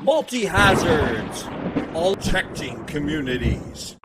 multi-hazards, all protecting communities.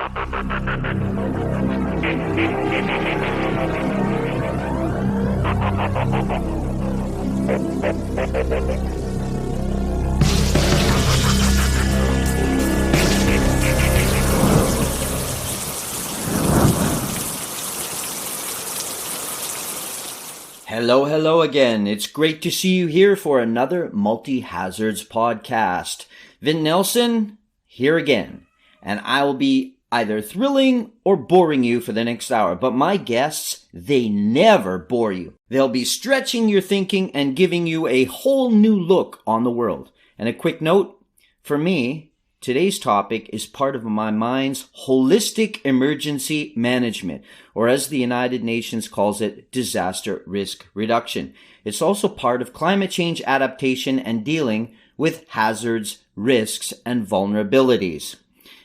Hello again. It's great to see you here for another Multi-Hazards podcast. Vin Nelson, here again. And I will be either thrilling or boring you for the next hour. But my guests, they never bore you. They'll be stretching your thinking and giving you a whole new look on the world. And a quick note, for me, today's topic is part of my mind's holistic emergency management, or as the United Nations calls it, disaster risk reduction. It's also part of climate change adaptation and dealing with hazards, risks, and vulnerabilities.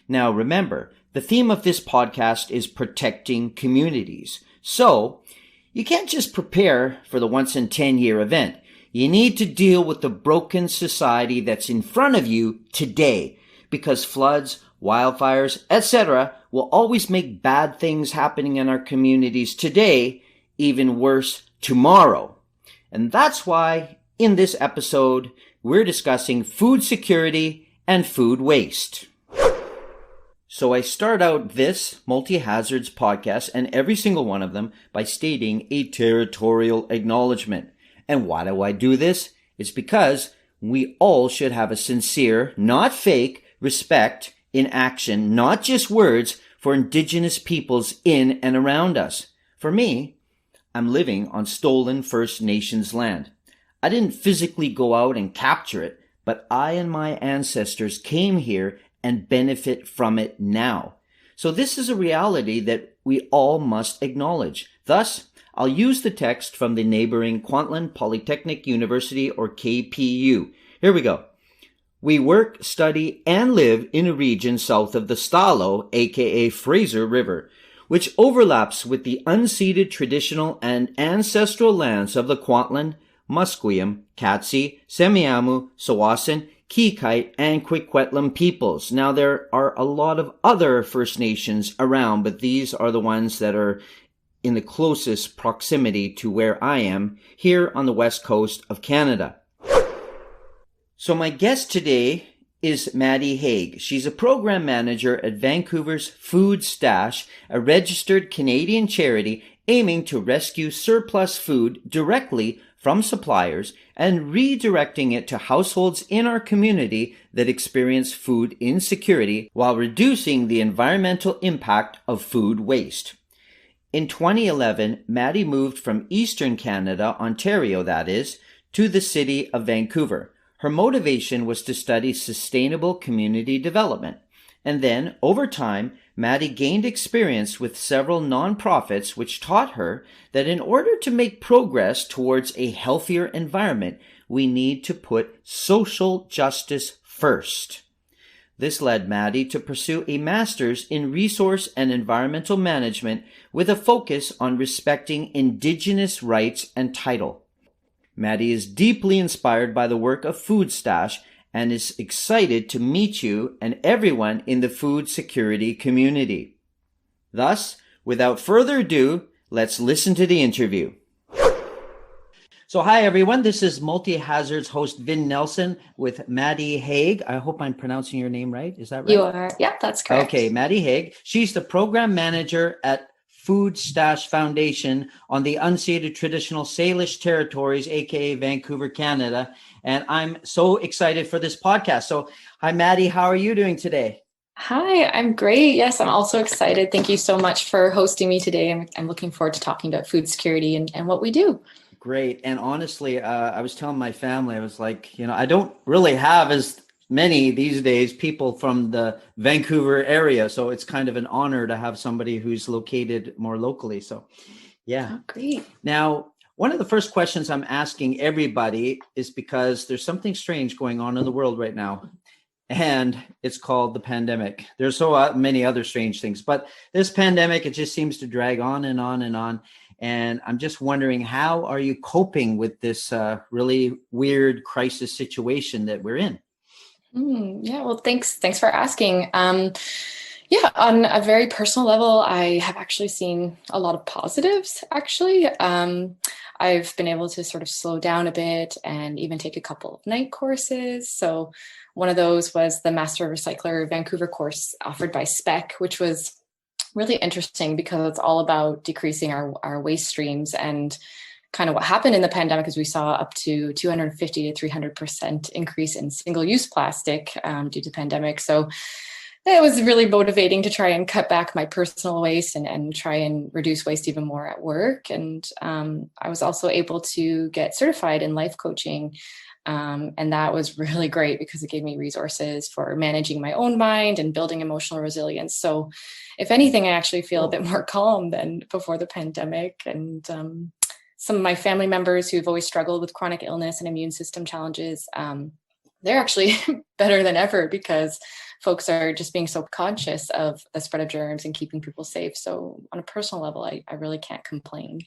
Now remember, the theme of this podcast is protecting communities. So, you can't just prepare for the once-in-10-year event. You need to deal with the broken society that's in front of you today, because floods, wildfires, etc. will always make bad things happening in our communities today even worse tomorrow. And that's why in this episode, we're discussing food security and food waste. So I start out this Multi-Hazards podcast and every single one of them by stating a territorial acknowledgement. And why do I do this? It's because we all should have a sincere, not fake, respect in action, not just words, for Indigenous peoples in and around us. For me, I'm living on stolen First Nations land. I didn't physically go out and capture it, but I and my ancestors came here and benefit from it now. So this is a reality that we all must acknowledge. Thus, I'll use the text from the neighboring Kwantlen Polytechnic University, or KPU. Here we go. We work, study, and live in a region south of the Stalo, aka Fraser River, which overlaps with the unceded traditional and ancestral lands of the Kwantlen, Musqueam, Katsi, Semiahmoo, Tsawwassen, Kikite, and Quiquetlam peoples. Now, there are a lot of other First Nations around, but these are the ones that are in the closest proximity to where I am, here on the west coast of Canada. So my guest today is Maddie Hague. She's a program manager at Vancouver's Food Stash, a registered Canadian charity aiming to rescue surplus food directly from suppliers and redirecting it to households in our community that experience food insecurity while reducing the environmental impact of food waste. In 2011, Maddie moved from Eastern Canada, Ontario that is, to the city of Vancouver. Her motivation was to study sustainable community development. And then, over time, Maddie gained experience with several nonprofits which taught her that in order to make progress towards a healthier environment, we need to put social justice first. This led Maddie to pursue a master's in resource and environmental management with a focus on respecting Indigenous rights and title. Maddie is deeply inspired by the work of Food Stash and is excited to meet you and everyone in the food security community. Thus, without further ado, let's listen to the interview. So hi everyone, this is Multi-Hazards host Vin Nelson with Maddie Hague. I hope I'm pronouncing your name right. Is that right? You are. Yeah, that's correct. Okay, Maddie Hague. She's the program manager at Food Stash Foundation on the unceded traditional Salish territories, aka Vancouver, Canada. And I'm so excited for this podcast. So hi, Maddie, how are you doing today? Hi, I'm great. Yes, I'm also excited. Thank you so much for hosting me today. I'm looking forward to talking about food security and what we do. Great. And honestly, I was telling my family, I was like, I don't really have as many these days people from the Vancouver area. So it's kind of an honor to have somebody who's located more locally. So yeah. Oh, great. Now, one of the first questions I'm asking everybody is because there's something strange going on in the world right now. And it's called the pandemic. There's so many other strange things, but this pandemic, it just seems to drag on and on and on. And I'm just wondering, how are you coping with this really weird crisis situation that we're in? Yeah, well, thanks for asking. Yeah, on a very personal level, I have actually seen a lot of positives, actually. I've been able to sort of slow down a bit and even take a couple of night courses. So one of those was the Master Recycler Vancouver course offered by SPEC, which was really interesting because it's all about decreasing our waste streams. And kind of what happened in the pandemic is we saw up to 250 to 300% increase in single-use plastic due to pandemic. So it was really motivating to try and cut back my personal waste and try and reduce waste even more at work. And I was also able to get certified in life coaching. And that was really great because it gave me resources for managing my own mind and building emotional resilience. So if anything, I actually feel a bit more calm than before the pandemic. And some of my family members who've always struggled with chronic illness and immune system challenges, they're actually better than ever because folks are just being so conscious of the spread of germs and keeping people safe. So on a personal level, I really can't complain.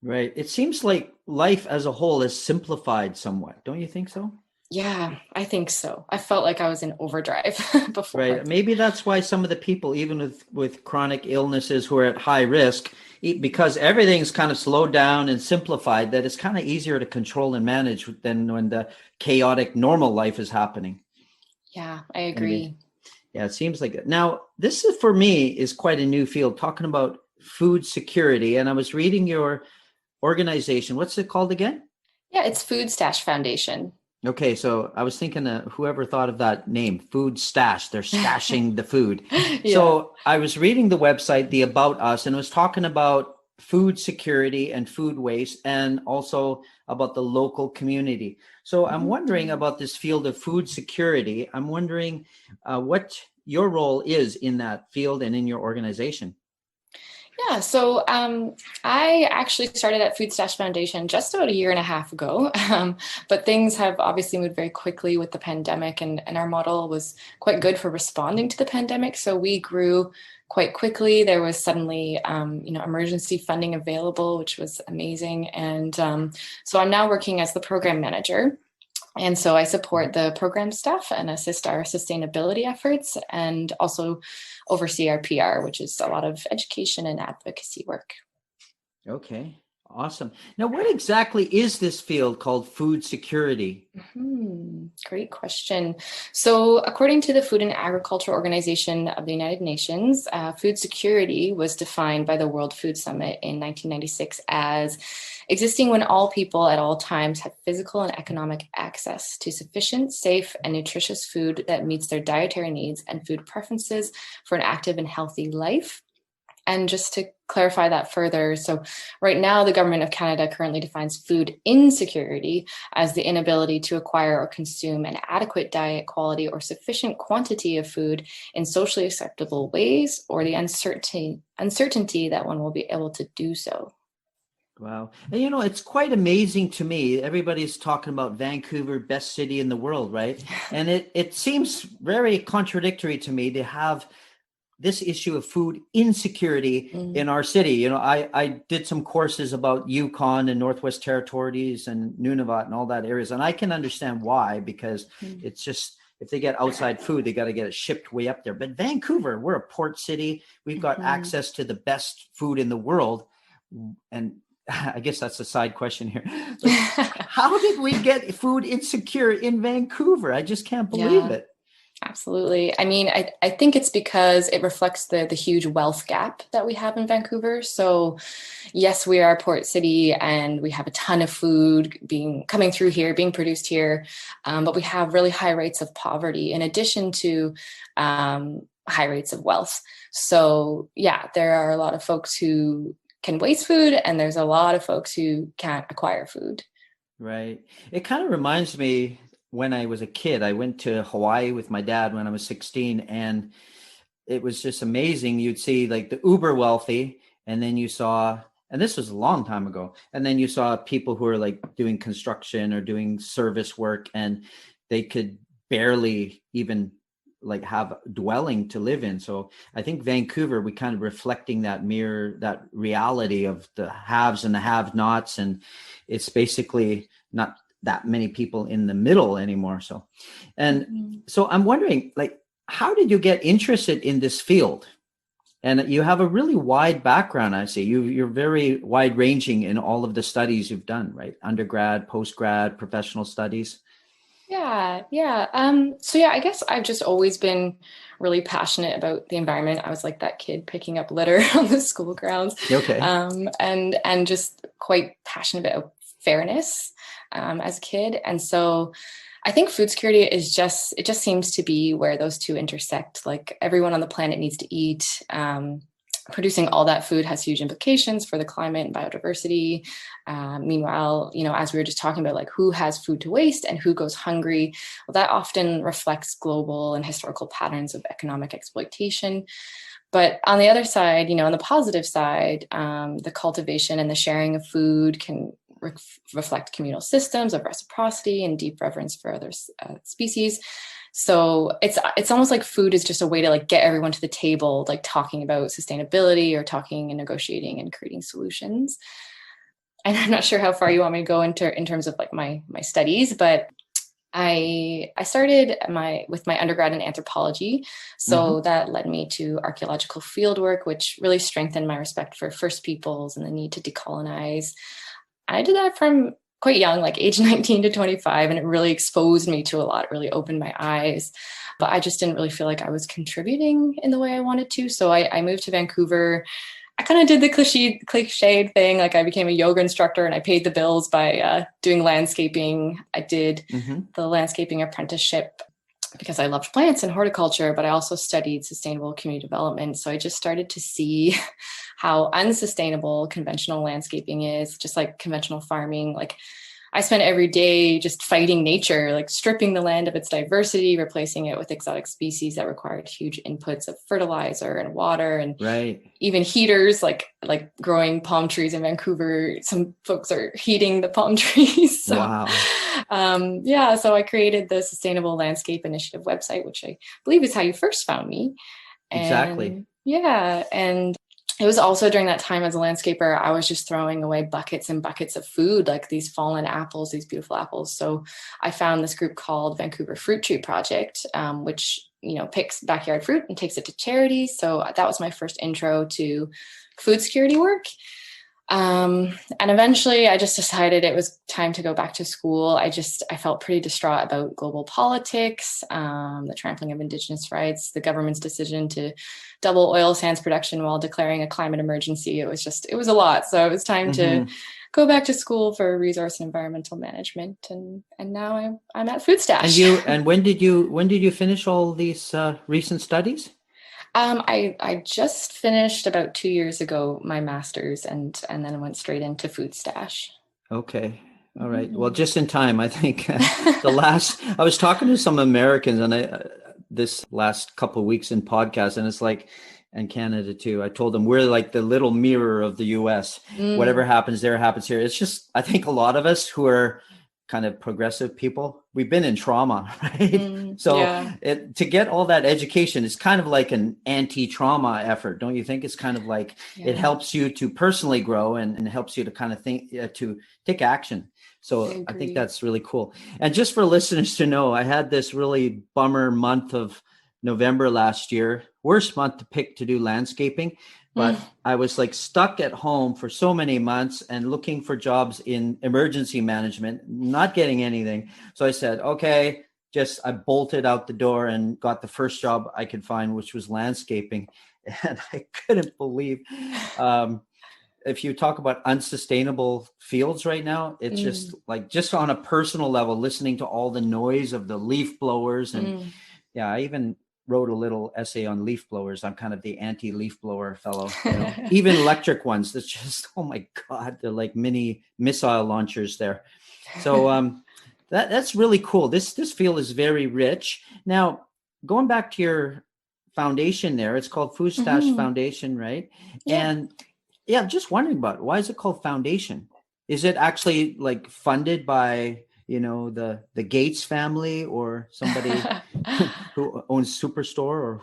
Right. It seems like life as a whole is simplified somewhat. Don't you think so? Yeah, I think so. I felt like I was in overdrive before. Right. Maybe that's why some of the people, even with chronic illnesses who are at high risk, because everything's kind of slowed down and simplified, that it's kind of easier to control and manage than when the chaotic normal life is happening. Yeah, I agree. Yeah, it seems like it. Now, this is for me is quite a new field, talking about food security. And I was reading your organization. What's it called again? Yeah, it's Food Stash Foundation. Okay, so I was thinking whoever thought of that name, Food Stash, they're stashing the food. Yeah. So I was reading the website, the About Us, and it was talking about food security and food waste, and also about the local community. So I'm wondering about this field of food security. I'm wondering what your role is in that field and in your organization. Yeah, so I actually started at Food Stash Foundation just about a year and a half ago, but things have obviously moved very quickly with the pandemic, and our model was quite good for responding to the pandemic. So we grew quite quickly. There was suddenly, emergency funding available, which was amazing. And so I'm now working as the program manager. And so I support the program staff and assist our sustainability efforts and also oversee our PR, which is a lot of education and advocacy work. Okay, awesome. Now, what exactly is this field called food security? Great question. So according to the Food and Agriculture Organization of the United Nations, food security was defined by the World Food Summit in 1996 as existing when all people at all times have physical and economic access to sufficient, safe, and nutritious food that meets their dietary needs and food preferences for an active and healthy life. And just to clarify that further, so right now the government of Canada currently defines food insecurity as the inability to acquire or consume an adequate diet quality or sufficient quantity of food in socially acceptable ways, or the uncertainty that one will be able to do so. Wow. And it's quite amazing to me. Everybody's talking about Vancouver, best city in the world, right? And it seems very contradictory to me to have this issue of food insecurity in our city. I did some courses about Yukon and Northwest Territories and Nunavut and all that areas. And I can understand why, because it's just, if they get outside food, they got to get it shipped way up there. But Vancouver, we're a port city. We've got access to the best food in the world. And I guess that's a side question here. How did we get food insecure in Vancouver? I just can't believe it. Absolutely. I mean, I think it's because it reflects the huge wealth gap that we have in Vancouver. So yes, we are a port city and we have a ton of food coming through here, being produced here. But we have really high rates of poverty in addition to high rates of wealth. So yeah, there are a lot of folks who can waste food, and there's a lot of folks who can't acquire food. Right. It kind of reminds me, when I was a kid, I went to Hawaii with my dad when I was 16, and it was just amazing. You'd see like the uber wealthy, and then you saw, and this was a long time ago, and then you saw people who are like doing construction or doing service work, and they could barely even like have dwelling to live in. So I think Vancouver, we kind of reflecting that reality of the haves and the have-nots. And it's basically not that many people in the middle anymore. So I'm wondering, like, how did you get interested in this field? And you have a really wide background, I see. You're very wide ranging in all of the studies you've done, right? Undergrad, postgrad, professional studies. Yeah. So yeah, I guess I've just always been really passionate about the environment. I was like that kid picking up litter on the school grounds. Okay. And just quite passionate about fairness as a kid. And so I think food security it just seems to be where those two intersect. Like everyone on the planet needs to eat. Producing all that food has huge implications for the climate and biodiversity. Meanwhile, as we were just talking about, like who has food to waste and who goes hungry, well, that often reflects global and historical patterns of economic exploitation. But on the other side, on the positive side, the cultivation and the sharing of food can reflect communal systems of reciprocity and deep reverence for other species. So it's almost like food is just a way to like get everyone to the table, like talking about sustainability or talking and negotiating and creating solutions. And I'm not sure how far you want me to go in terms of like my studies, but I started with my undergrad in anthropology. So that led me to archaeological fieldwork, which really strengthened my respect for First Peoples and the need to decolonize. I did that from quite young, like age 19 to 25, and it really exposed me to a lot. It really opened my eyes, but I just didn't really feel like I was contributing in the way I wanted to. So I moved to Vancouver. I kind of did the cliched thing. Like I became a yoga instructor and I paid the bills by doing landscaping. I did the landscaping apprenticeship because I loved plants and horticulture, but I also studied sustainable community development. So I just started to see how unsustainable conventional landscaping is, just like conventional farming. Like I spent every day just fighting nature, like stripping the land of its diversity, replacing it with exotic species that required huge inputs of fertilizer and water and even heaters, like growing palm trees in Vancouver. Some folks are heating the palm trees. So, wow. So I created the Sustainable Landscape Initiative website, which I believe is how you first found me. Exactly. And it was also during that time as a landscaper, I was just throwing away buckets and buckets of food, like these fallen apples, these beautiful apples. So I found this group called Vancouver Fruit Tree Project, which, picks backyard fruit and takes it to charity. So that was my first intro to food security work. And eventually I just decided it was time to go back to school. I felt pretty distraught about global politics, the trampling of Indigenous rights, the government's decision to double oil sands production while declaring a climate emergency. It was a lot. So it was time to go back to school for resource and environmental management. And now I'm at Food Stash. And when did you finish all these recent studies? I just finished about 2 years ago my master's and then went straight into Food Stash. Okay. All right. Well, just in time, I think. I was talking to some Americans and this last couple of weeks in podcasts, and it's like, and Canada too. I told them we're like the little mirror of the US. Whatever happens there happens here. It's just, I think a lot of us who are kind of progressive people, we've been in trauma, right? To get all that education is kind of like an anti-trauma effort, don't you think? It's kind of like it helps you to personally grow and helps you to kind of think, to take action. So I think that's really cool. And just for listeners to know, I had this really bummer month of November last year, worst month to pick to do landscaping. But I was like stuck at home for so many months and looking for jobs in emergency management, not getting anything. So I said, okay, I bolted out the door and got the first job I could find, which was landscaping. And I couldn't believe, if you talk about unsustainable fields right now, it's just on a personal level, listening to all the noise of the leaf blowers. And I even wrote a little essay on leaf blowers. I'm kind of the anti-leaf blower fellow, even electric ones. That's just, oh my God, they're like mini missile launchers there. So that's really cool. This field is very rich. Now, going back to your foundation there, it's called Food Stash Foundation, right? Yeah. And I'm just wondering about why is it called foundation? Is it actually like funded by the Gates family or somebody who owns Superstore? Or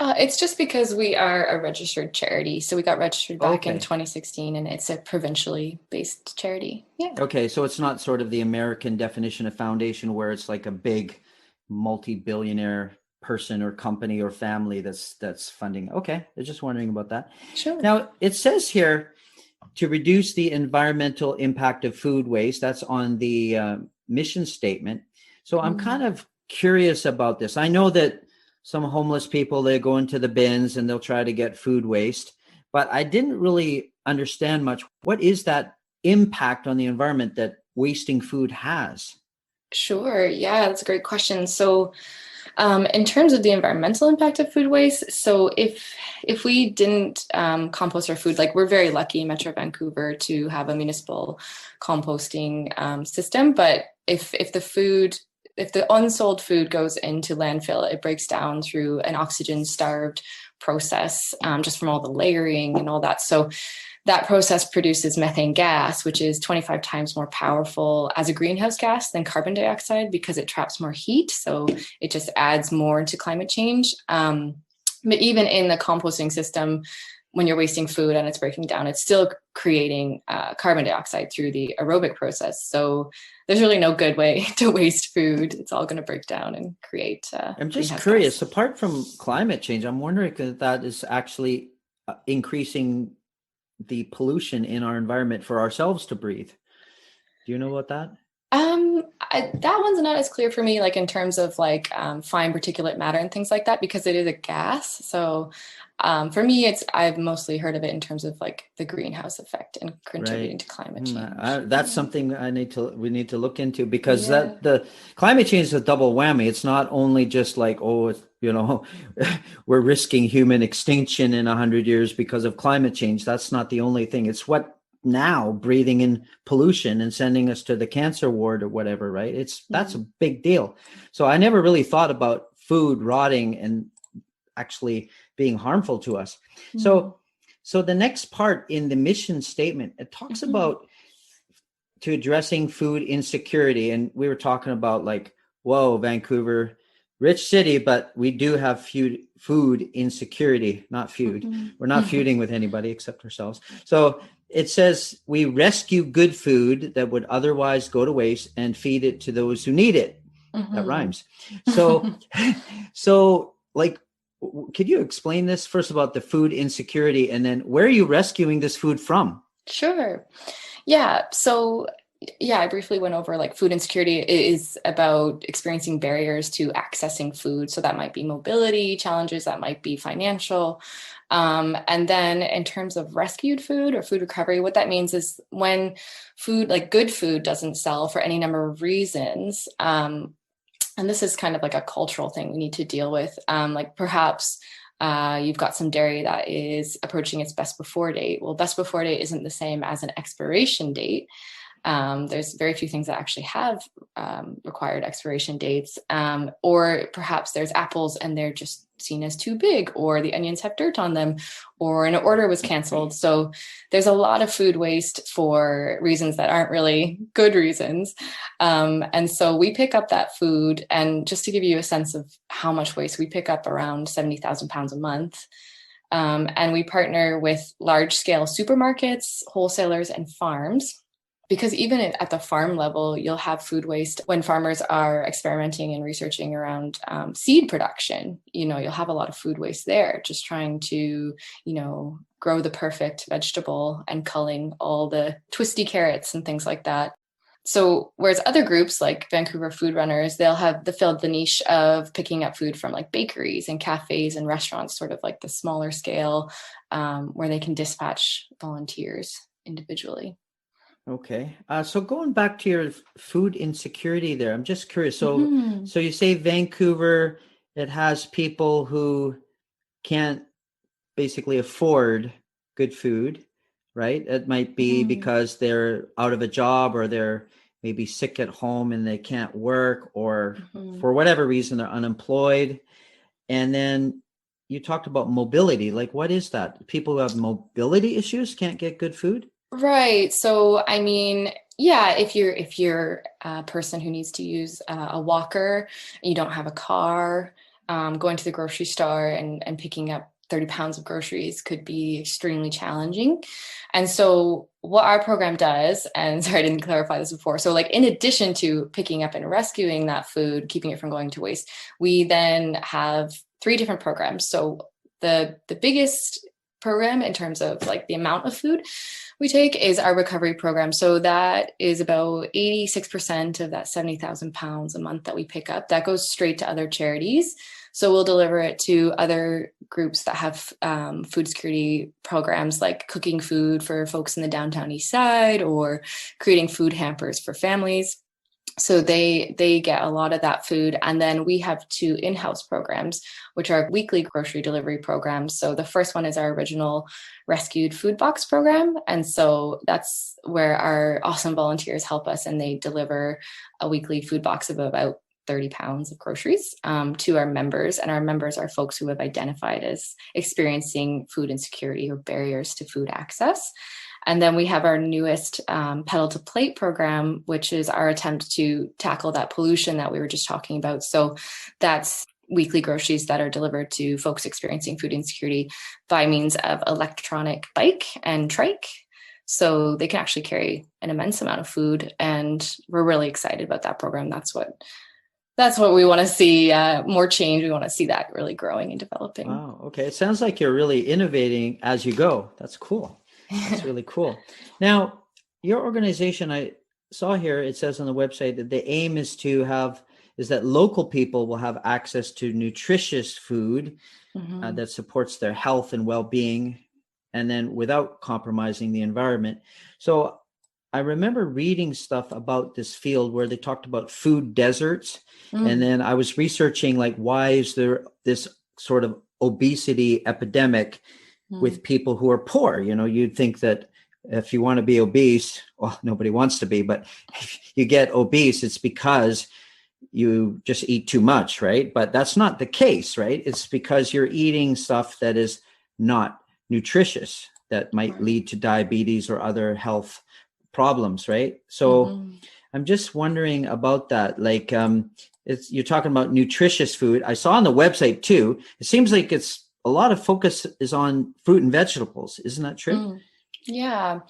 It's just because we are a registered charity. So we got registered back in Okay. 2016, and it's a provincially based charity. Yeah. Okay, so it's not sort of the American definition of foundation where it's like a big multi-billionaire person or company or family that's funding. Okay, I was just wondering about that. Sure. Now, it says here to reduce the environmental impact of food waste. That's on the mission statement. So I'm kind of curious about this. I know that some homeless people, they go into the bins and they'll try to get food waste, but I didn't really understand much. What is that impact on the environment that wasting food has? Sure. Yeah, that's a great question. So, in terms of the environmental impact of food waste, so if we didn't compost our food, like we're very lucky in Metro Vancouver to have a municipal composting system. But if the unsold food goes into landfill, it breaks down through an oxygen-starved process, just from all the layering and all that. So that process produces methane gas, which is 25 times more powerful as a greenhouse gas than carbon dioxide because it traps more heat. So it just adds more to climate change. But even in the composting system, when you're wasting food and it's breaking down, it's still creating carbon dioxide through the aerobic process. So there's really no good way to waste food. It's all going to break down and create. I'm just curious, apart from climate change, I'm wondering if that is actually increasing the pollution in our environment for ourselves to breathe. Do you know about that? That one's not as clear for me, like in terms of like fine particulate matter and things like that, because it is a gas. So for me, I've mostly heard of it in terms of like the greenhouse effect and contributing to climate change. That's something we need to look into, because that the climate change is a double whammy. It's not only just like, oh, we're risking human extinction in 100 years because of climate change. That's not the only thing. It's what now breathing in pollution and sending us to the cancer ward or whatever, right? That's a big deal. So I never really thought about food rotting and actually being harmful to us. So the next part in the mission statement, it talks about to addressing food insecurity. And we were talking about like, whoa, Vancouver, rich city, but we do have food insecurity, not feud. We're not feuding with anybody except ourselves. So it says we rescue good food that would otherwise go to waste and feed it to those who need it. That rhymes. So like, could you explain this first about the food insecurity, and then where are you rescuing this food from? Sure. Yeah. So I briefly went over like food insecurity is about experiencing barriers to accessing food. So that might be mobility challenges, that might be financial. And then in terms of rescued food or food recovery, what that means is when food, like good food, doesn't sell for any number of reasons. And this is kind of like a cultural thing we need to deal with. Like perhaps you've got some dairy that is approaching its best before date. Well, best before date isn't the same as an expiration date. There's very few things that actually have required expiration dates. Or perhaps there's apples and they're just seen as too big, or the onions have dirt on them, or an order was canceled. So there's a lot of food waste for reasons that aren't really good reasons. And so we pick up that food, and just to give you a sense of how much waste, we pick up around 70,000 pounds a month. And we partner with large scale supermarkets, wholesalers, and farms. Because even at the farm level, you'll have food waste when farmers are experimenting and researching around seed production. You'll have a lot of food waste there, just trying to, grow the perfect vegetable and culling all the twisty carrots and things like that. So whereas other groups like Vancouver Food Runners, they'll filled the niche of picking up food from like bakeries and cafes and restaurants, sort of like the smaller scale, where they can dispatch volunteers individually. Okay. So going back to your food insecurity there, I'm just curious. So you say Vancouver, it has people who can't basically afford good food, right? It might be because they're out of a job, or they're maybe sick at home and they can't work, or for whatever reason, they're unemployed. And then you talked about mobility. Like, what is that? People who have mobility issues can't get good food? Right. So, I mean, yeah, if you're a person who needs to use a walker, you don't have a car, going to the grocery store and picking up 30 pounds of groceries could be extremely challenging. And so what our program does, and sorry, I didn't clarify this before. So like in addition to picking up and rescuing that food, keeping it from going to waste, we then have 3 different programs. So the biggest program in terms of like the amount of food we take is our recovery program. So that is about 86% of that 70,000 pounds a month that we pick up. That goes straight to other charities. So we'll deliver it to other groups that have food security programs, like cooking food for folks in the downtown east side or creating food hampers for families. So they get a lot of that food. And then we have 2 in-house programs, which are weekly grocery delivery programs. So the first one is our original rescued food box program. And so that's where our awesome volunteers help us, and they deliver a weekly food box of about 30 pounds of groceries to our members. And our members are folks who have identified as experiencing food insecurity or barriers to food access. And then we have our newest pedal to plate program, which is our attempt to tackle that pollution that we were just talking about. So that's weekly groceries that are delivered to folks experiencing food insecurity by means of electronic bike and trike. So they can actually carry an immense amount of food. And we're really excited about that program. That's what we want to see, more change. We want to see that really growing and developing. Wow. Okay. It sounds like you're really innovating as you go. That's cool. That's really cool. Now, your organization, I saw here, it says on the website that the aim is that local people will have access to nutritious food that supports their health and well-being, and then without compromising the environment. So I remember reading stuff about this field where they talked about food deserts. And then I was researching, like, why is there this sort of obesity epidemic with people who are poor? You know, you'd think that if you want to be obese, well, nobody wants to be, but if you get obese, it's because you just eat too much, right? But that's not the case, right? It's because you're eating stuff that is not nutritious, that might lead to diabetes or other health problems, right? So I'm just wondering about that. Like, you're talking about nutritious food. I saw on the website too, it seems like it's a lot of focus is on fruit and vegetables. Isn't that true? Yeah,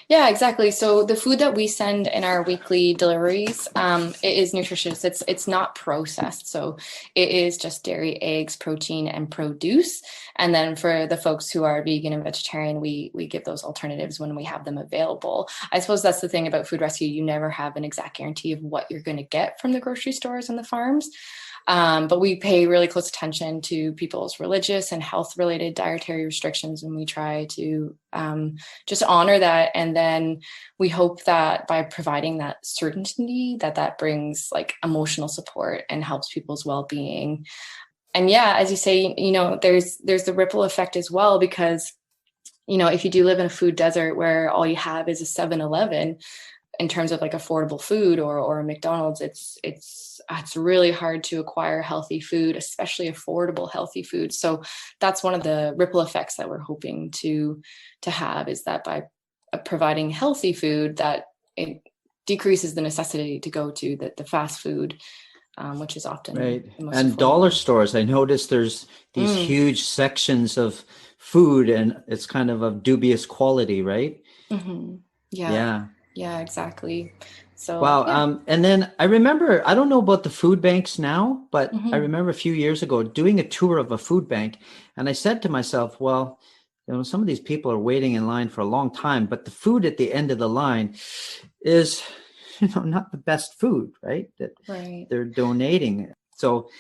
exactly. So the food that we send in our weekly deliveries, it is nutritious. It's not processed. So it is just dairy, eggs, protein, and produce. And then for the folks who are vegan and vegetarian, we give those alternatives when we have them available. I suppose that's the thing about food rescue. You never have an exact guarantee of what you're going to get from the grocery stores and the farms. But we pay really close attention to people's religious and health-related dietary restrictions, and we try to just honor that. And then we hope that by providing that certainty, that brings like emotional support and helps people's well-being. And yeah, as you say, you know, there's the ripple effect as well, because, you know, if you do live in a food desert where all you have is a 7-Eleven, in terms of like affordable food or a McDonald's, it's really hard to acquire healthy food, especially affordable healthy food. So that's one of the ripple effects that we're hoping to have, is that by providing healthy food, that it decreases the necessity to go to the fast food, which is often right. The most And affordable. Dollar stores, I noticed there's these huge sections of food, and it's kind of dubious quality, right? Yeah, exactly. So Wow. yeah. And then I remember, I don't know about the food banks now, but I Mm-hmm. remember a few years ago doing a tour of a food bank. And I said to myself, well, you know, some of these people are waiting in line for a long time, but the food at the end of the line is, you know, not the best food, right? That Right. they're donating. So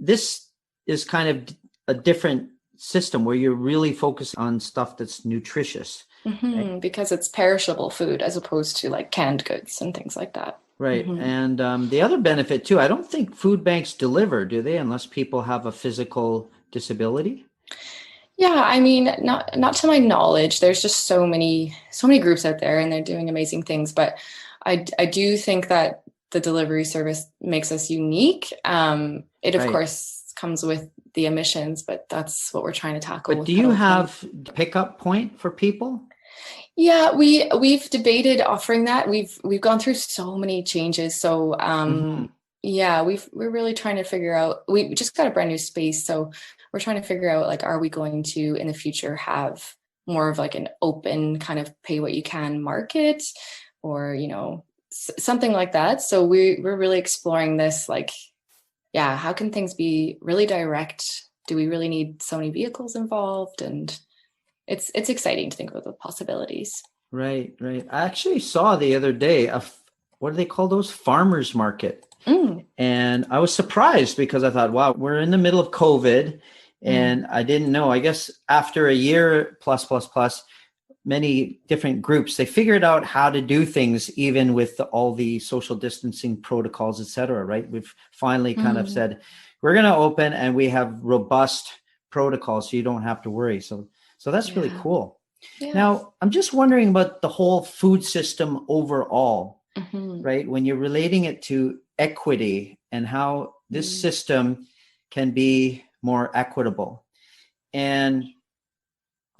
this is kind of a different system where you're really focused on stuff that's nutritious. Right? Because it's perishable food as opposed to like canned goods and things like that. Right. And the other benefit too, I don't think food banks deliver, do they? Unless people have a physical disability. Yeah, I mean, not to my knowledge. There's just so many groups out there, and they're doing amazing things. But I do think that the delivery service makes us unique. It of course comes with the emissions, but that's what we're trying to tackle. But do you have a pickup point for people? Yeah, we've debated offering that. We've gone through so many changes. So Yeah, we're really trying to figure out, we just got a brand new space. So we're trying to figure out, like, are we going to in the future have more of like an open kind of pay what you can market, or, something like that. So we're really exploring this, like, yeah, how can things be really direct? Do we really need so many vehicles involved? And it's exciting to think about the possibilities. Right, right. I actually saw the other day what do they call those? Farmers market. Mm, And I was surprised because I thought, wow, we're in the middle of COVID mm, and I didn't know. I guess after a year plus, many different groups, they figured out how to do things, even with all the social distancing protocols, et cetera, right? We've finally kind of mm. said, we're going to open and we have robust protocols so you don't have to worry. So that's really Yeah. cool. Yeah. Now, I'm just wondering about the whole food system overall, Hmm. right? When you're relating it to equity and how this Mm. system can be more equitable. And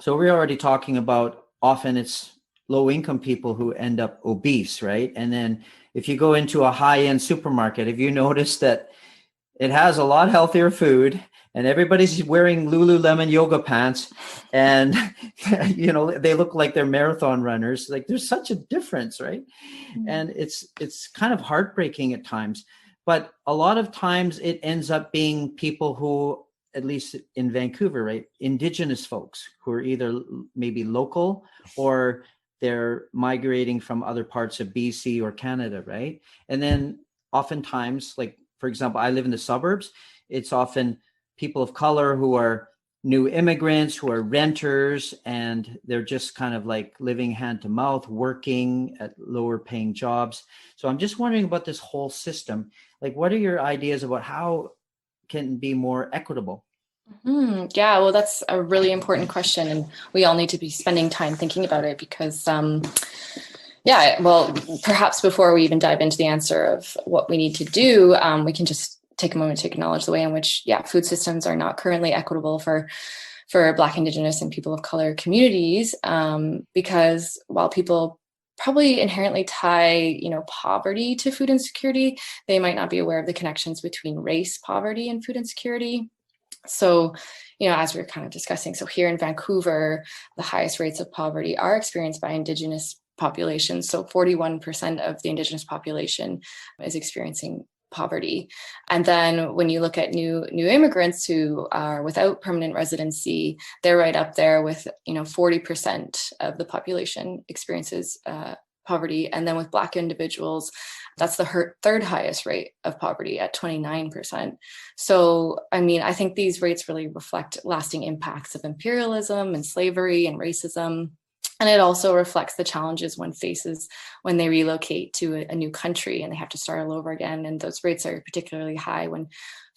so we're already talking about often it's low income people who end up obese, right? And then if you go into a high end supermarket, have you noticed that it has a lot healthier food and everybody's wearing Lululemon yoga pants and they look like they're marathon runners. Like there's such a difference, right? Mm. And it's kind of heartbreaking at times, but a lot of times it ends up being people who, at least in Vancouver, right, Indigenous folks who are either maybe local or they're migrating from other parts of BC or Canada, right? And then oftentimes, like for example, I live in the suburbs. It's often people of color who are new immigrants, who are renters, and they're just kind of like living hand to mouth, working at lower paying jobs. So I'm just wondering about this whole system. Like, what are your ideas about how can be more equitable? Yeah, well, that's a really important question, and we all need to be spending time thinking about it because, yeah, well, perhaps before we even dive into the answer of what we need to do, we can just take a moment to acknowledge the way in which, yeah, food systems are not currently equitable for Black, Indigenous, and people of color communities, because while people probably inherently tie, poverty to food insecurity, they might not be aware of the connections between race, poverty, and food insecurity. So, as we were kind of discussing, so here in Vancouver, the highest rates of poverty are experienced by Indigenous populations. So 41% of the Indigenous population is experiencing poverty. And then when you look at new immigrants who are without permanent residency, they're right up there with 40% of the population experiences poverty. And then with Black individuals, that's the third highest rate of poverty at 29%. So, I think these rates really reflect lasting impacts of imperialism and slavery and racism. And it also reflects the challenges one faces when they relocate to a new country and they have to start all over again. And those rates are particularly high when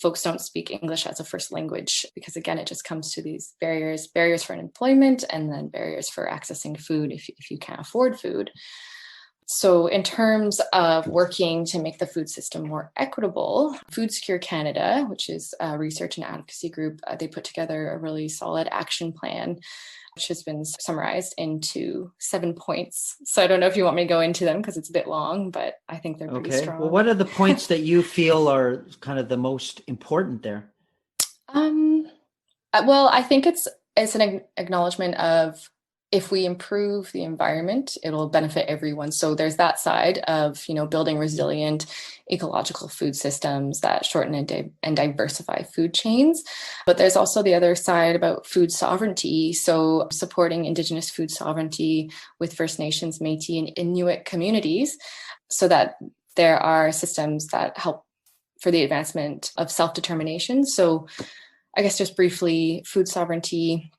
folks don't speak English as a first language, because again, it just comes to these barriers for employment, and then barriers for accessing food if you can't afford food. So in terms of working to make the food system more equitable, Food Secure Canada, which is a research and advocacy group, they put together a really solid action plan, which has been summarized into 7 points. So I don't know if you want me to go into them because it's a bit long, but I think they're pretty Okay. Well, strong. what are the points that you feel are kind of the most important there? Well, I think it's an acknowledgement of, if we improve the environment, it'll benefit everyone. So there's that side of, building resilient ecological food systems that shorten and diversify food chains. But there's also the other side about food sovereignty. So supporting Indigenous food sovereignty with First Nations, Métis, and Inuit communities, so that there are systems that help for the advancement of self-determination. So I guess just briefly, food sovereignty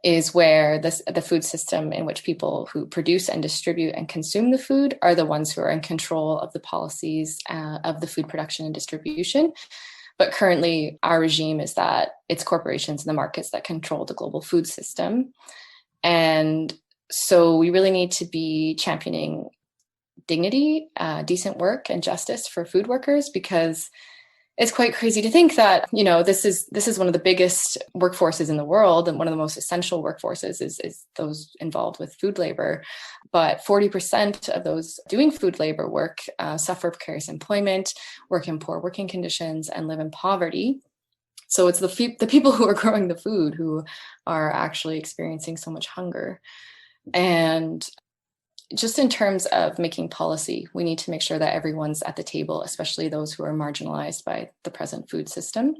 is where the food system in which people who produce and distribute and consume the food are the ones who are in control of the policies of the food production and distribution. But currently, our regime is that it's corporations and the markets that control the global food system. And so we really need to be championing dignity, decent work, and justice for food workers, because It's quite crazy to think that, this is one of the biggest workforces in the world, and one of the most essential workforces is those involved with food labor. But 40% of those doing food labor work suffer precarious employment, work in poor working conditions, and live in poverty. So it's the people who are growing the food who are actually experiencing so much hunger. And just in terms of making policy, we need to make sure that everyone's at the table, especially those who are marginalized by the present food system.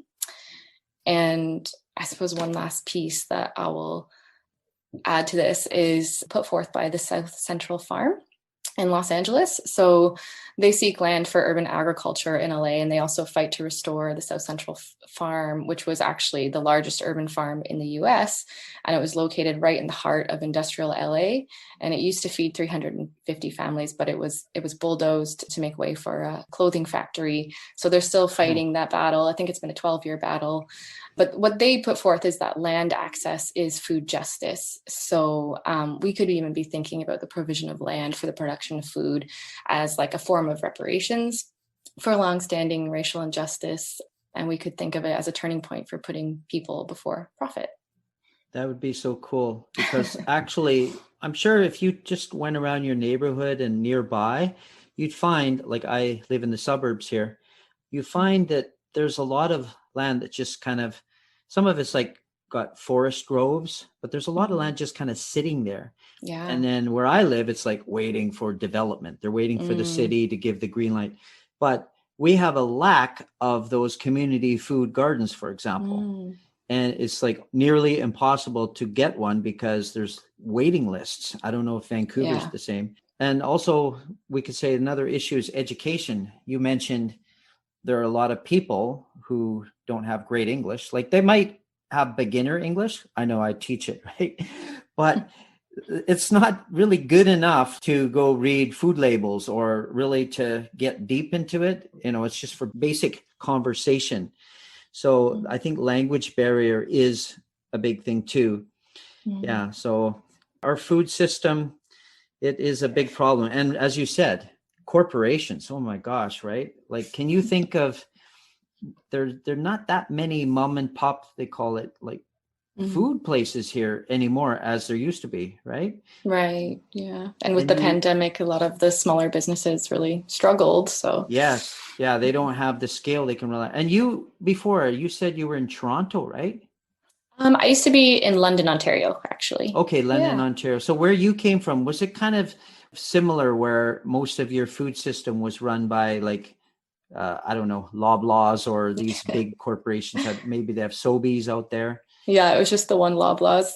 And I suppose one last piece that I will add to this is put forth by the South Central Farm in Los Angeles. So they seek land for urban agriculture in LA, and they also fight to restore the South Central Farm, which was actually the largest urban farm in the US. And it was located right in the heart of industrial LA. And it used to feed 350 families, but it was bulldozed to make way for a clothing factory. So they're still fighting that battle. I think it's been a 12-year battle. But what they put forth is that land access is food justice. So we could even be thinking about the provision of land for the production of food as like a form of reparations for longstanding racial injustice. And we could think of it as a turning point for putting people before profit. That would be so cool, because actually, I'm sure if you just went around your neighborhood and nearby, you'd find, like I live in the suburbs here, you find that there's a lot of land that just kind of, some of it's like got forest groves, but there's a lot of land just kind of sitting there. Yeah. And then where I live, it's like waiting for development. They're waiting for the city to give the green light. But we have a lack of those community food gardens, for example. And it's like nearly impossible to get one because there's waiting lists. I don't know if Vancouver's the same. And also we could say another issue is education. You mentioned there are a lot of people who don't have great English. Like they might have beginner English. I know I teach it, right? But it's not really good enough to go read food labels or really to get deep into it. It's just for basic conversation. So I think language barrier is a big thing too. Yeah. So our food system, it is a big problem. And as you said, corporations, oh my gosh, right? Like, can you think of, there not that many mom and pop, they call it, like food places here anymore as there used to be, right? Right. Yeah. And with the pandemic, a lot of the smaller businesses really struggled. So yes. Yeah. They don't have the scale they can rely. And you said you were in Toronto, right? I used to be in London, Ontario, actually. Okay. London, Ontario. So where you came from, was it kind of similar where most of your food system was run by like, I don't know, Loblaws or these big corporations that maybe they have Sobeys out there? Yeah, it was just the one Loblaws.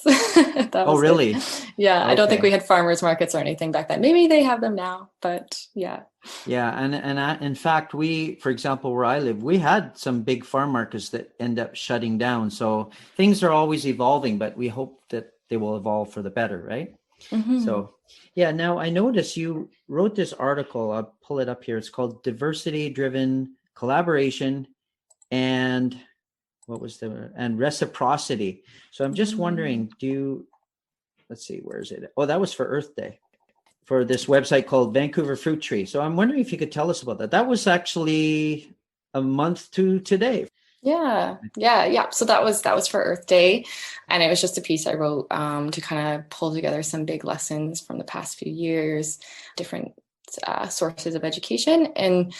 Really? Yeah, okay. I don't think we had farmers markets or anything back then. Maybe they have them now, but yeah. Yeah, and in fact, for example, where I live, we had some big farm markets that end up shutting down. So things are always evolving, but we hope that they will evolve for the better, right? So, yeah, now I noticed you wrote this article. I'll pull it up here. It's called Diversity-Driven Collaboration and Reciprocity. So I'm just wondering, let's see, where is it? Oh, that was for Earth Day, for this website called Vancouver Fruit Tree. So I'm wondering if you could tell us about that. That was actually a month to today. Yeah. So that was for Earth Day. And it was just a piece I wrote to kind of pull together some big lessons from the past few years, different sources of education. And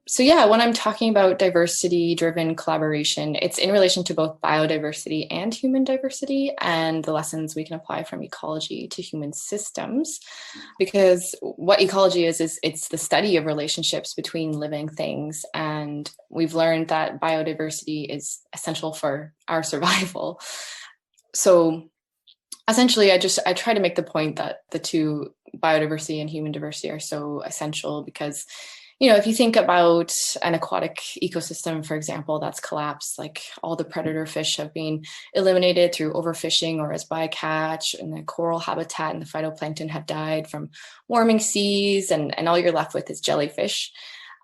so, yeah, when I'm talking about diversity-driven collaboration, it's in relation to both biodiversity and human diversity and the lessons we can apply from ecology to human systems. Because what ecology is it's the study of relationships between living things. And we've learned that biodiversity is essential for our survival. So essentially, I try to make the point that the two, biodiversity and human diversity, are so essential because if you think about an aquatic ecosystem, for example, that's collapsed, like all the predator fish have been eliminated through overfishing or as bycatch, and the coral habitat and the phytoplankton have died from warming seas, and all you're left with is jellyfish.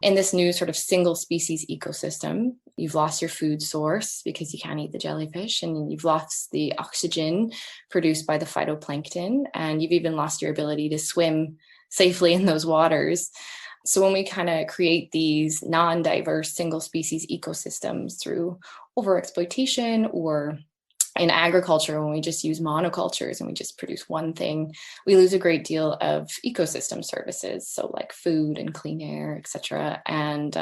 In this new sort of single species ecosystem, you've lost your food source because you can't eat the jellyfish, and you've lost the oxygen produced by the phytoplankton, and you've even lost your ability to swim safely in those waters. So when we kind of create these non-diverse single species ecosystems through overexploitation, or in agriculture, when we just use monocultures and we just produce one thing, we lose a great deal of ecosystem services. So like food and clean air, etc. And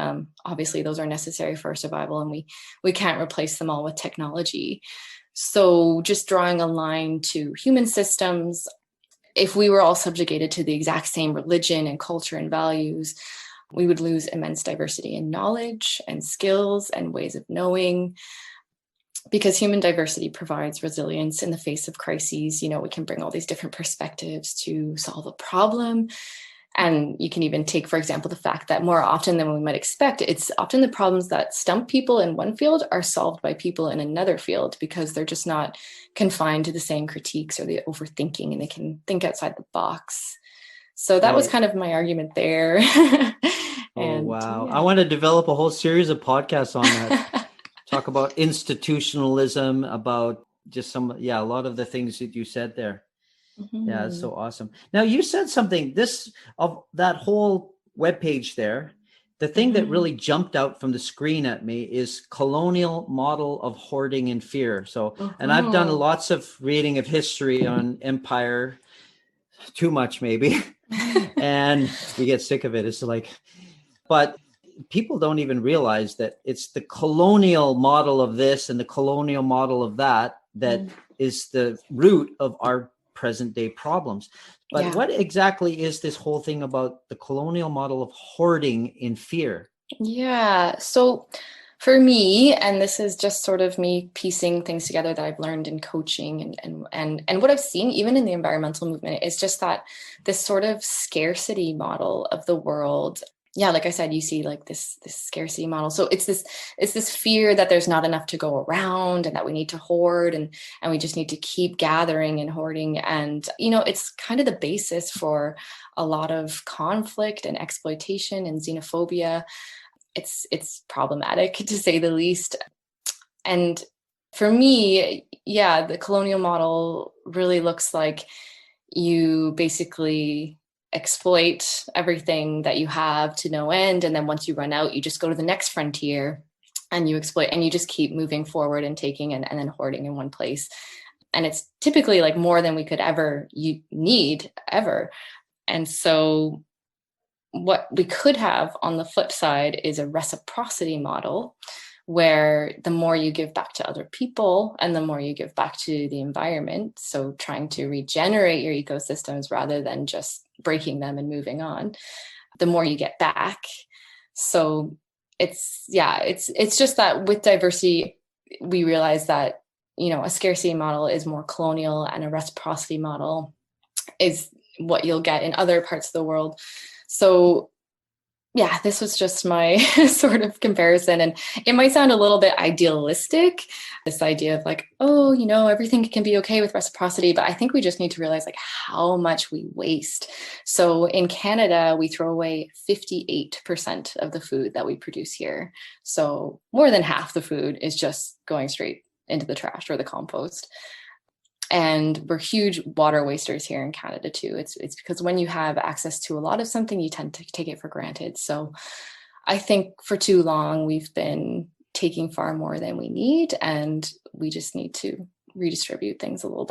obviously those are necessary for our survival, and we can't replace them all with technology. So just drawing a line to human systems, if we were all subjugated to the exact same religion and culture and values, we would lose immense diversity in knowledge and skills and ways of knowing. Because human diversity provides resilience in the face of crises. You know, we can bring all these different perspectives to solve a problem. And you can even take, for example, the fact that more often than we might expect, it's often the problems that stump people in one field are solved by people in another field, because they're just not confined to the same critiques or the overthinking, and they can think outside the box. So that was kind of my argument there. And, wow. Yeah. I want to develop a whole series of podcasts on that. Talk about institutionalism, about just a lot of the things that you said there. Mm-hmm. Yeah, it's so awesome. Now you said something, of that whole webpage there, the thing that really jumped out from the screen at me is colonial model of hoarding and fear. So, and I've done lots of reading of history on empire, too much maybe, and you get sick of it. It's like, but people don't even realize that it's the colonial model of this and the colonial model of that is the root of our present day problems. But what exactly is this whole thing about the colonial model of hoarding in fear? Yeah. So for me, and this is just sort of me piecing things together that I've learned in coaching and what I've seen even in the environmental movement, is just that this sort of scarcity model of the world. Yeah, like I said, you see like this scarcity model. So it's this fear that there's not enough to go around, and that we need to hoard, and we just need to keep gathering and hoarding. And, you know, it's kind of the basis for a lot of conflict and exploitation and xenophobia. It's problematic, to say the least. And for me, the colonial model really looks like you basically exploit everything that you have to no end, and then once you run out, you just go to the next frontier and you exploit, and you just keep moving forward and taking and then hoarding in one place. And it's typically like more than we could ever need ever. And so what we could have on the flip side is a reciprocity model, where the more you give back to other people and the more you give back to the environment, so trying to regenerate your ecosystems rather than just breaking them and moving on, the more you get back. So it's just that with diversity, we realize that, you know, a scarcity model is more colonial, and a reciprocity model is what you'll get in other parts of the world. So yeah, this was just my sort of comparison. And it might sound a little bit idealistic, this idea of like, oh, you know, everything can be okay with reciprocity. But I think we just need to realize like how much we waste. So in Canada, we throw away 58% of the food that we produce here. So more than half the food is just going straight into the trash or the compost. And we're huge water wasters here in Canada too. It's because when you have access to a lot of something, you tend to take it for granted. So I think for too long, we've been taking far more than we need, and we just need to redistribute things a lot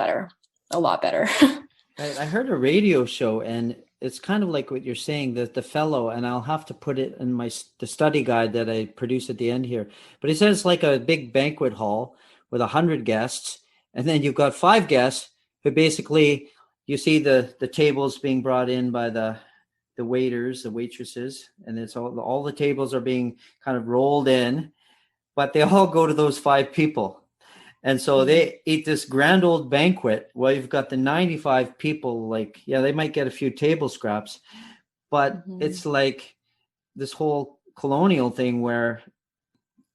better. I heard a radio show, and it's kind of like what you're saying, that the fellow, and I'll have to put it in the study guide that I produce at the end here, but he says it's like a big banquet hall with 100 guests. And then you've got 5 guests who basically, you see the tables being brought in by the waiters, the waitresses, and it's all the tables are being kind of rolled in, but they all go to those 5 people. And so they eat this grand old banquet. Well, you've got the 95 people, like, they might get a few table scraps, but it's like this whole colonial thing where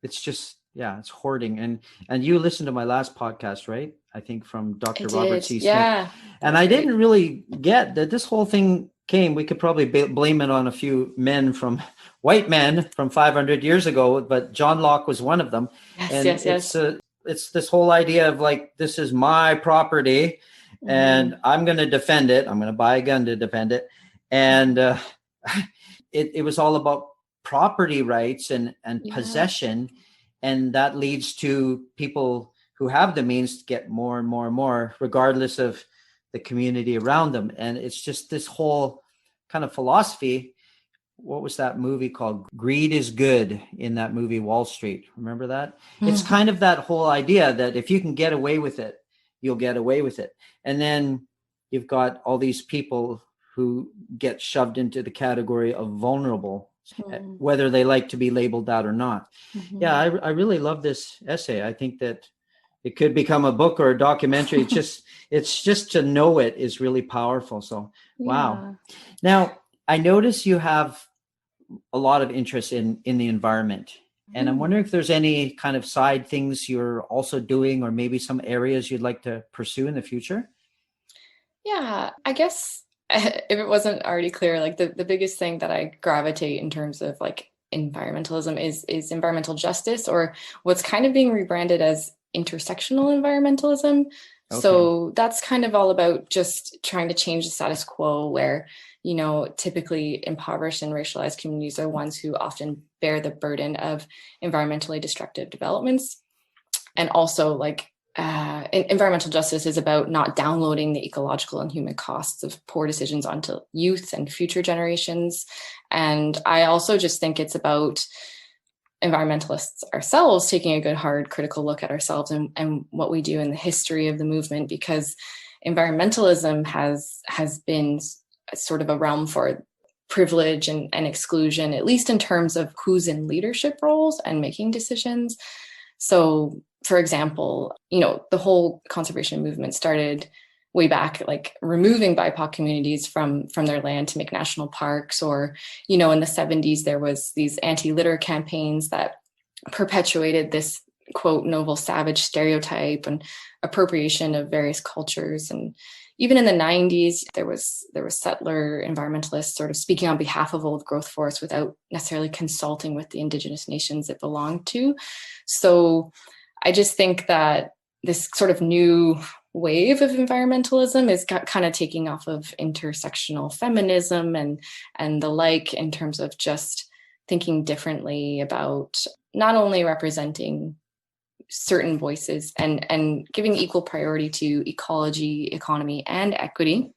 it's just, it's hoarding. And you listened to my last podcast, right? I think from Dr. Robert C. Smith. Yeah. And I didn't really get that this whole thing came. We could probably blame it on a few white men from 500 years ago, but John Locke was one of them. Yes. It's this whole idea of like, this is my property and I'm going to defend it. I'm going to buy a gun to defend it. And it was all about property rights and Yeah. possession. And that leads to people who have the means to get more and more and more, regardless of the community around them. And it's just this whole kind of philosophy. What was that movie called? Greed is Good, in that movie, Wall Street. Remember that? It's kind of that whole idea that if you can get away with it, you'll get away with it. And then you've got all these people who get shoved into the category of vulnerable, whether they like to be labeled that or not. Yeah, I really love this essay. I think that it could become a book or a documentary. It's just to know it is really powerful. So, wow. Now, I notice you have a lot of interest in the environment. And I'm wondering if there's any kind of side things you're also doing, or maybe some areas you'd like to pursue in the future. Yeah, I guess if it wasn't already clear, like the biggest thing that I gravitate in terms of like environmentalism is environmental justice, or what's kind of being rebranded as intersectional environmentalism. Okay. So that's kind of all about just trying to change the status quo where, you know, typically impoverished and racialized communities are ones who often bear the burden of environmentally destructive developments. And also, like, environmental justice is about not downloading the ecological and human costs of poor decisions onto youth and future generations. And I also just think it's about environmentalists ourselves taking a good, hard, critical look at ourselves and what we do in the history of the movement, because environmentalism has been sort of a realm for privilege and exclusion, at least in terms of who's in leadership roles and making decisions. So, for example, you know, the whole conservation movement started way back, like removing BIPOC communities from their land to make national parks, or, you know, in the 70s, there was these anti-litter campaigns that perpetuated this, quote, noble savage stereotype and appropriation of various cultures. And even in the 90s, there was settler environmentalists sort of speaking on behalf of old growth forests without necessarily consulting with the Indigenous nations it belonged to. So I just think that this sort of new wave of environmentalism is kind of taking off of intersectional feminism and the like, in terms of just thinking differently about not only representing certain voices and giving equal priority to ecology, economy, and equity.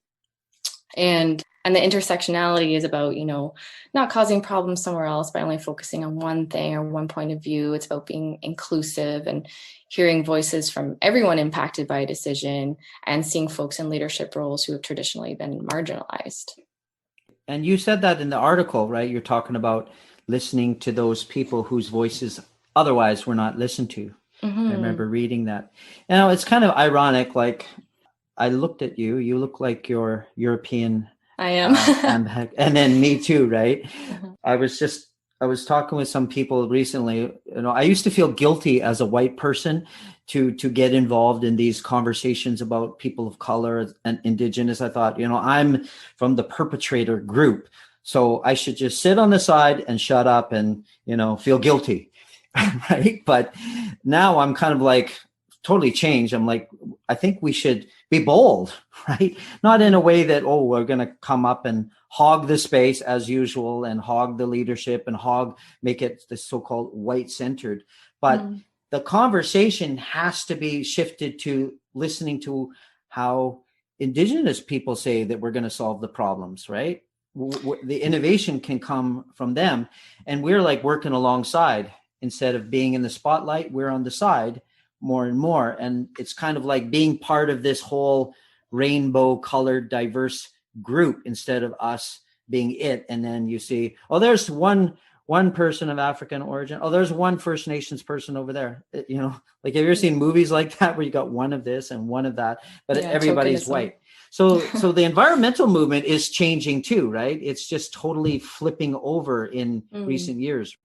And the intersectionality is about, you know, not causing problems somewhere else by only focusing on one thing or one point of view. It's about being inclusive and hearing voices from everyone impacted by a decision, and seeing folks in leadership roles who have traditionally been marginalized. And you said that in the article, right? You're talking about listening to those people whose voices otherwise were not listened to. I remember reading that. Now, it's kind of ironic. Like, I looked at you. You look like you're European. I am. And then me too, right? I was talking with some people recently. You know, I used to feel guilty as a white person to get involved in these conversations about people of color and Indigenous. I thought, you know, I'm from the perpetrator group, so I should just sit on the side and shut up and, you know, feel guilty. Right. But now I'm kind of like totally changed. I'm like, I think we should be bold, right? Not in a way that, oh, we're going to come up and hog the space as usual and hog the leadership and make it the so-called white centered. But the conversation has to be shifted to listening to how Indigenous people say that we're going to solve the problems, right? The innovation can come from them. And we're like working alongside. Instead of being in the spotlight, we're on the side more and more. And it's kind of like being part of this whole rainbow colored, diverse group instead of us being it. And then you see, oh, there's one person of African origin. Oh, there's one First Nations person over there. You know, like, have you ever seen movies like that where you got one of this and one of that, but everybody's white? So the environmental movement is changing too, right? It's just totally flipping over in recent years.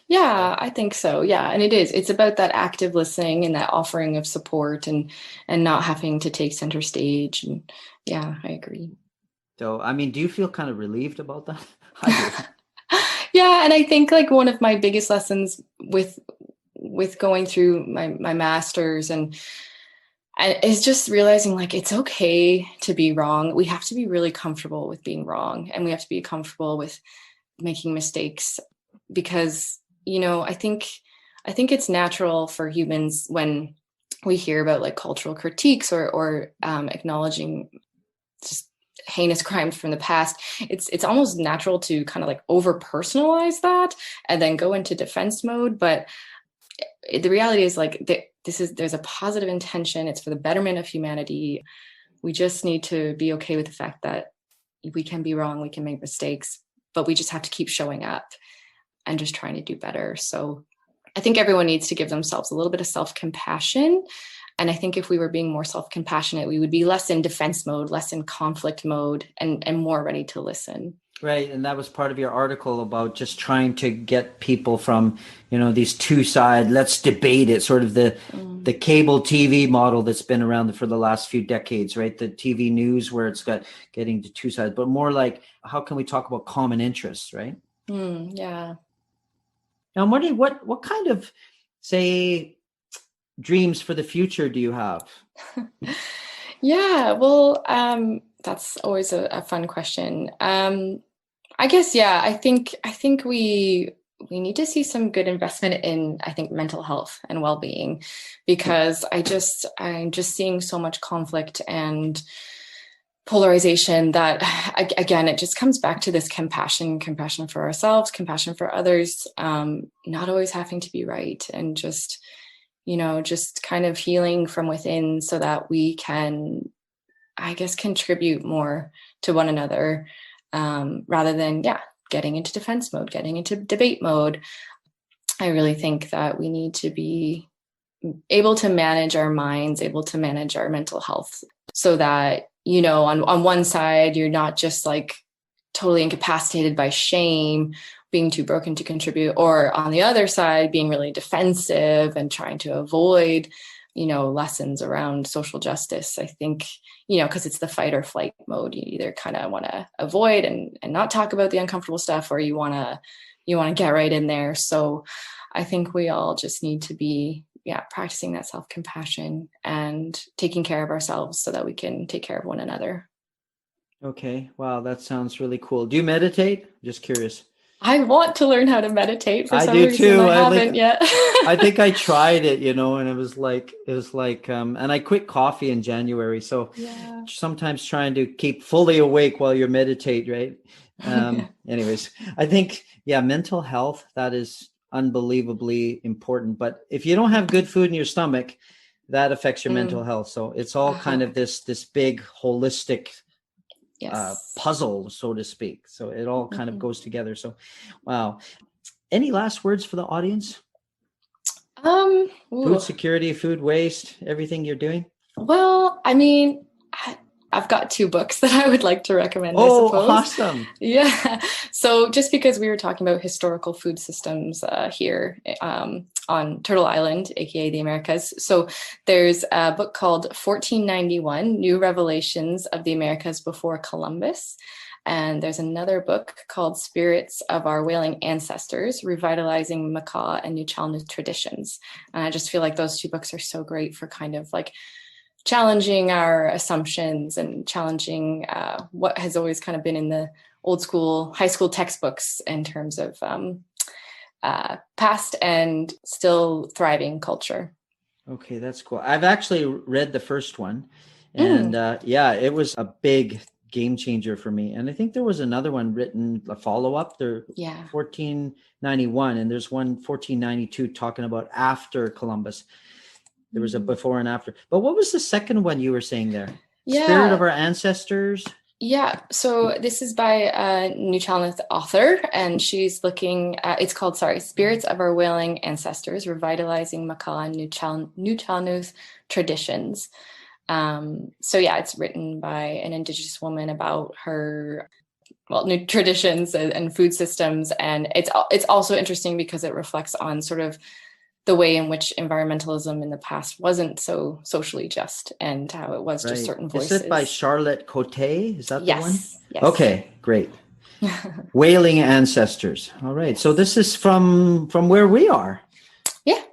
Yeah, I think so. Yeah. And it is. It's about that active listening and that offering of support and not having to take center stage. And yeah, I agree. So, I mean, do you feel kind of relieved about that? Yeah. And I think like one of my biggest lessons with going through my master's and it's just realizing like it's okay to be wrong. We have to be really comfortable with being wrong, and we have to be comfortable with making mistakes, because, I think it's natural for humans when we hear about like cultural critiques or acknowledging just heinous crimes from the past. It's almost natural to kind of like over personalize that and then go into defense mode. But the reality is like there's a positive intention. It's for the betterment of humanity. We just need to be okay with the fact that we can be wrong, we can make mistakes, but we just have to keep showing up and just trying to do better. So I think everyone needs to give themselves a little bit of self-compassion. And I think if we were being more self-compassionate, we would be less in defense mode, less in conflict mode, and more ready to listen. Right. And that was part of your article about just trying to get people from, these two sides, let's debate it, sort of the cable TV model that's been around for the last few decades, right? The TV news where it's getting to two sides, but more like, how can we talk about common interests, right? Yeah. Now, I'm wondering what kind of, say, dreams for the future do you have? Yeah, well, that's always a fun question. I guess, yeah, I think we need to see some good investment in, I think, mental health and well-being, because I'm just seeing so much conflict and polarization that, again, it just comes back to this compassion for ourselves, compassion for others, not always having to be right, and just kind of healing from within so that we can, I guess, contribute more to one another, rather than, getting into defense mode, getting into debate mode. I really think that we need to be able to manage our minds, able to manage our mental health, so that, on one side, you're not just like totally incapacitated by shame, being too broken to contribute, or on the other side, being really defensive and trying to avoid, lessons around social justice. I think, because it's the fight or flight mode. You either kind of want to avoid and not talk about the uncomfortable stuff, or you want to get right in there. So I think we all just need to be, practicing that self-compassion and taking care of ourselves so that we can take care of one another. Okay. Wow. That sounds really cool. Do you meditate? Just curious. I want to learn how to meditate. For some reason, too. I haven't yet. I think I tried it, and it was like, and I quit coffee in January. So sometimes trying to keep fully awake while you meditate, right? Anyways, I think, mental health, that is unbelievably important. But if you don't have good food in your stomach, that affects your mental health. So it's all kind of this big holistic puzzle, so to speak. So it all kind of goes together. So, wow. Any last words for the audience? Food security, food waste, everything you're doing? Well, I mean, I've got 2 books that I would like to recommend, I suppose. Awesome. Yeah. So just because we were talking about historical food systems here on Turtle Island, aka the Americas. So there's a book called 1491, New Revelations of the Americas Before Columbus. And there's another book called Spirits of Our Whaling Ancestors, Revitalizing Makah and Nuchalnu Traditions. And I just feel like those 2 books are so great for kind of like challenging our assumptions and challenging what has always kind of been in the old school, high school textbooks in terms of past and still thriving culture. Okay, that's cool. I've actually read the first one, and it was a big game changer for me. And I think there was another one written, a follow-up, 1491, and there's one 1492 talking about after Columbus. There was a before and after. But what was the second one you were saying there? Spirit of Our Ancestors? Yeah. So this is by a Nuchalnu author, and she's looking at, it's called, Spirits of Our Whaling Ancestors, Revitalizing Makah and Nuchalnu's Traditions. It's written by an Indigenous woman about her new traditions and food systems. And it's also interesting because it reflects on sort of the way in which environmentalism in the past wasn't so socially just, and how it was just certain voices. Is it by Charlotte Cote? Is that the one? Yes. Okay, great. Whaling Ancestors. All right. So this is from where we are. Yeah.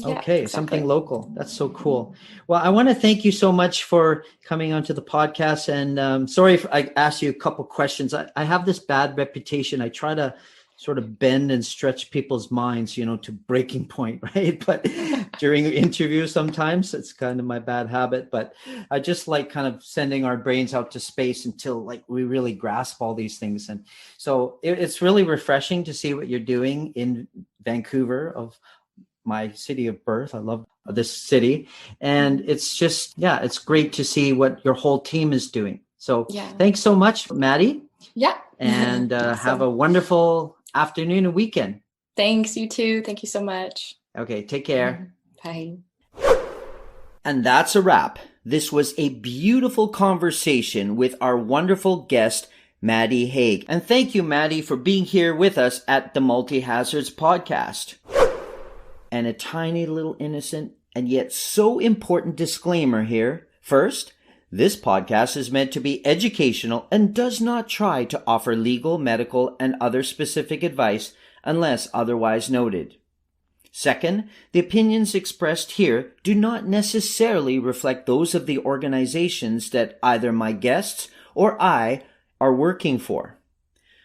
Okay, exactly. Something local. That's so cool. Well, I want to thank you so much for coming onto the podcast. And sorry if I asked you a couple questions. I have this bad reputation. I try to sort of bend and stretch people's minds, to breaking point, right? But during interviews, sometimes it's kind of my bad habit, but I just like kind of sending our brains out to space until like we really grasp all these things. And so it's really refreshing to see what you're doing in Vancouver, of my city of birth. I love this city. And it's just, it's great to see what your whole team is doing. So thanks so much, Maddie. Yeah. And have a wonderful afternoon and weekend. Thanks, you too. Thank you so much. Okay, take care. Bye. And that's a wrap. This was a beautiful conversation with our wonderful guest, Maddie Hague. And thank you, Maddie, for being here with us at the Multi-Hazards podcast. And a tiny little innocent and yet so important disclaimer here. First, this podcast is meant to be educational and does not try to offer legal, medical, and other specific advice unless otherwise noted. Second, the opinions expressed here do not necessarily reflect those of the organizations that either my guests or I are working for.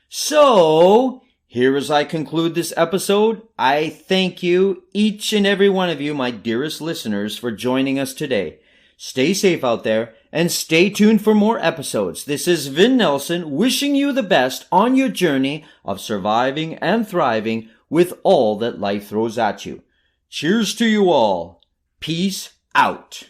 So, here as I conclude this episode, I thank you, each and every one of you, my dearest listeners, for joining us today. Stay safe out there and stay tuned for more episodes. This is Vin Nelson wishing you the best on your journey of surviving and thriving with all that life throws at you. Cheers to you all. Peace out.